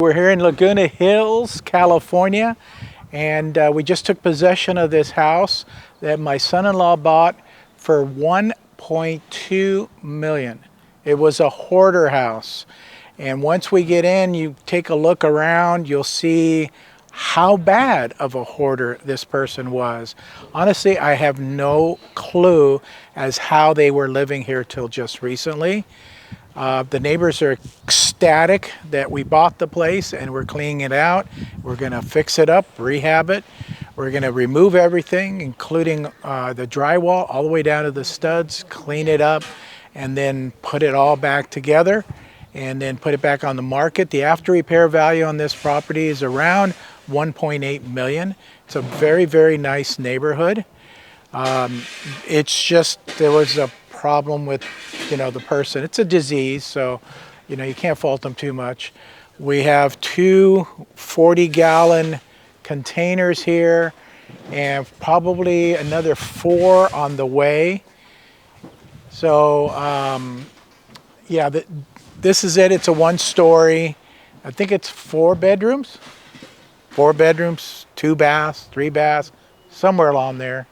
We're here in Laguna Hills, California, and we just took possession of this house that my son-in-law bought for $1.2 million. It was a hoarder house. And once we get in, you take a look around, you'll see how bad of a hoarder this person was. Honestly, I have no clue as how they were living here till just recently. The neighbors are ecstatic that we bought the place and we're cleaning it out. We're going to fix it up, rehab it. We're going to remove everything, including the drywall all the way down to the studs, clean it up, and then put it all back together and then put it back on the market. The after repair value on this property is around 1.8 million. It's a very, very nice neighborhood. It's just there was a problem with the person. It's a disease, so you can't fault them too much. We have two 40-gallon containers here and probably another 4 on the way. So yeah, this is it. It's a 1-story. I think it's 4 bedrooms. 4 bedrooms, 2 baths, 3 baths, somewhere along there.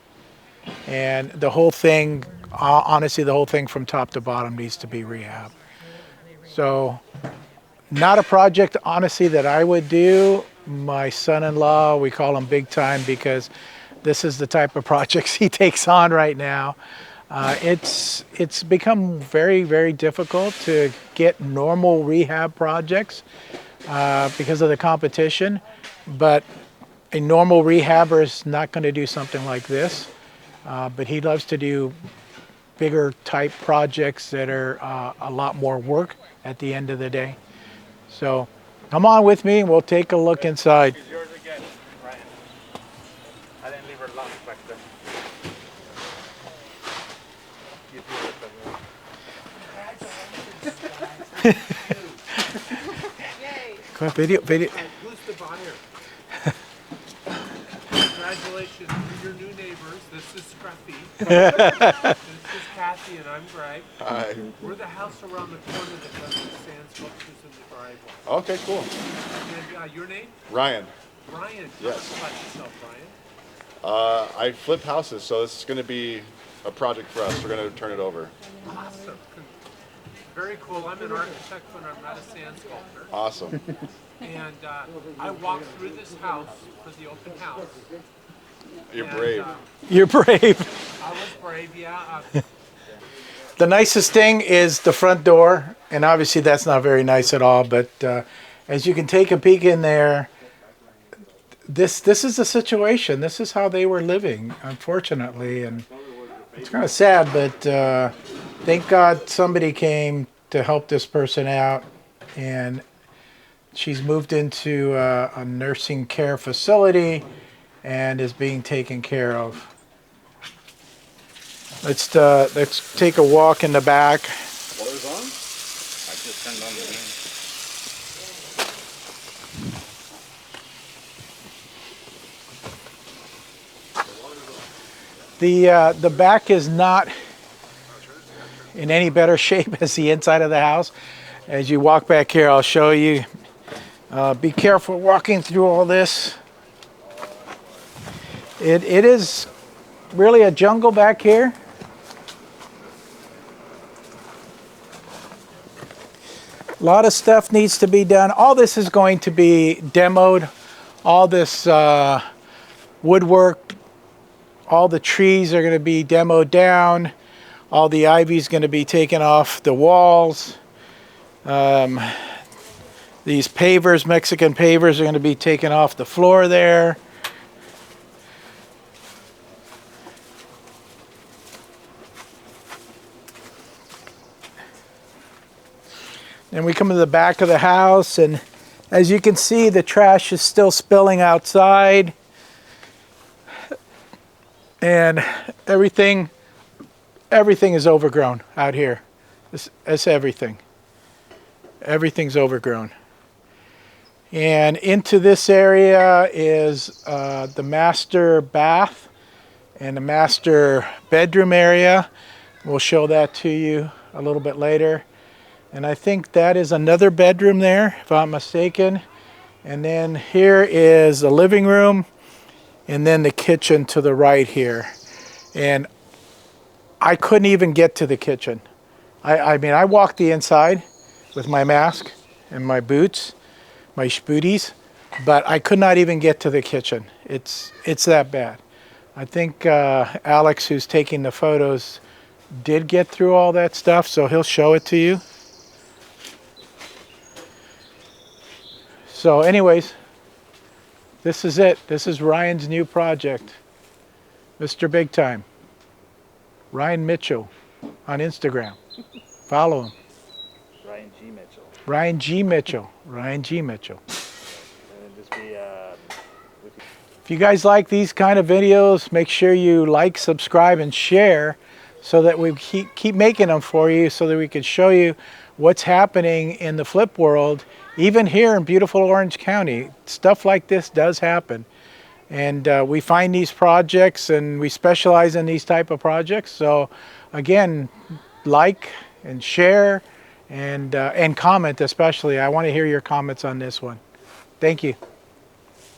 And the whole thing, honestly, the whole thing from top to bottom needs to be rehab. So not a project, honestly, that I would do. My son-in-law, we call him big time because this is the type of projects he takes on right now. It's become very, very difficult to get normal rehab projects because of the competition. But a normal rehabber is not going to do something like this. But he loves to do bigger type projects that are a lot more work at the end of the day. So come on with me and we'll take a look inside. It's yours again, Ryan. I didn't leave her locked back there. Come on, video. Who's the buyer? Congratulations, you're your new neighbors. This is Scruffy. This is Kathy, and I'm Greg. Hi. We're the house around the corner that does the sand sculptures in the driveway. Okay, cool. And your name? Ryan. Ryan. Yes. Tell us about yourself, Ryan. I flip houses, so this is going to be a project for us. We're going to turn it over. Awesome. Very cool. I'm an architect, but I'm not a sand sculptor. Awesome. And I walked through this house for the open house. You're brave. You're brave. I was brave, yeah. The nicest thing is the front door, and obviously that's not very nice at all, but as you can take a peek in there, this is the situation. This is how they were living, unfortunately, and it's kind of sad, but thank God somebody came to help this person out, and she's moved into a nursing care facility and is being taken care of. Let's take a walk in the back. Water's on? I just turned on the heat. The back is not in any better shape as the inside of the house. As you walk back here, I'll show you. Be careful walking through all this. It is really a jungle back here. A lot of stuff needs to be done. All this is going to be demoed. All this woodwork, all the trees are going to be demoed down. All the ivy is going to be taken off the walls. These pavers, Mexican pavers, are going to be taken off the floor there. And we come to the back of the house, and as you can see, the trash is still spilling outside. And everything is overgrown out here. It's everything. Everything's overgrown. And into this area is the master bath and the master bedroom area. We'll show that to you a little bit later. And I think that is another bedroom there, if I'm mistaken. And then here is the living room, and then the kitchen to the right here. And I couldn't even get to the kitchen. I mean, I walked the inside with my mask and my boots, my booties, but I could not even get to the kitchen. It's that bad. I think Alex, who's taking the photos, did get through all that stuff, so he'll show it to you. So anyways, this is it. This is Ryan's new project. Mr. Big Time. Ryan Mitchell on Instagram. Follow him. Ryan G. Mitchell. Ryan G. Mitchell. Ryan G. Mitchell. And just be, If you guys like these kind of videos, make sure you like, subscribe, and share so that we keep making them for you so that we can show you what's happening in the flip world, even here in beautiful Orange County. Stuff like this does happen. And we find these projects and we specialize in these type of projects. So again, like and share and comment especially. I want to hear your comments on this one. Thank you.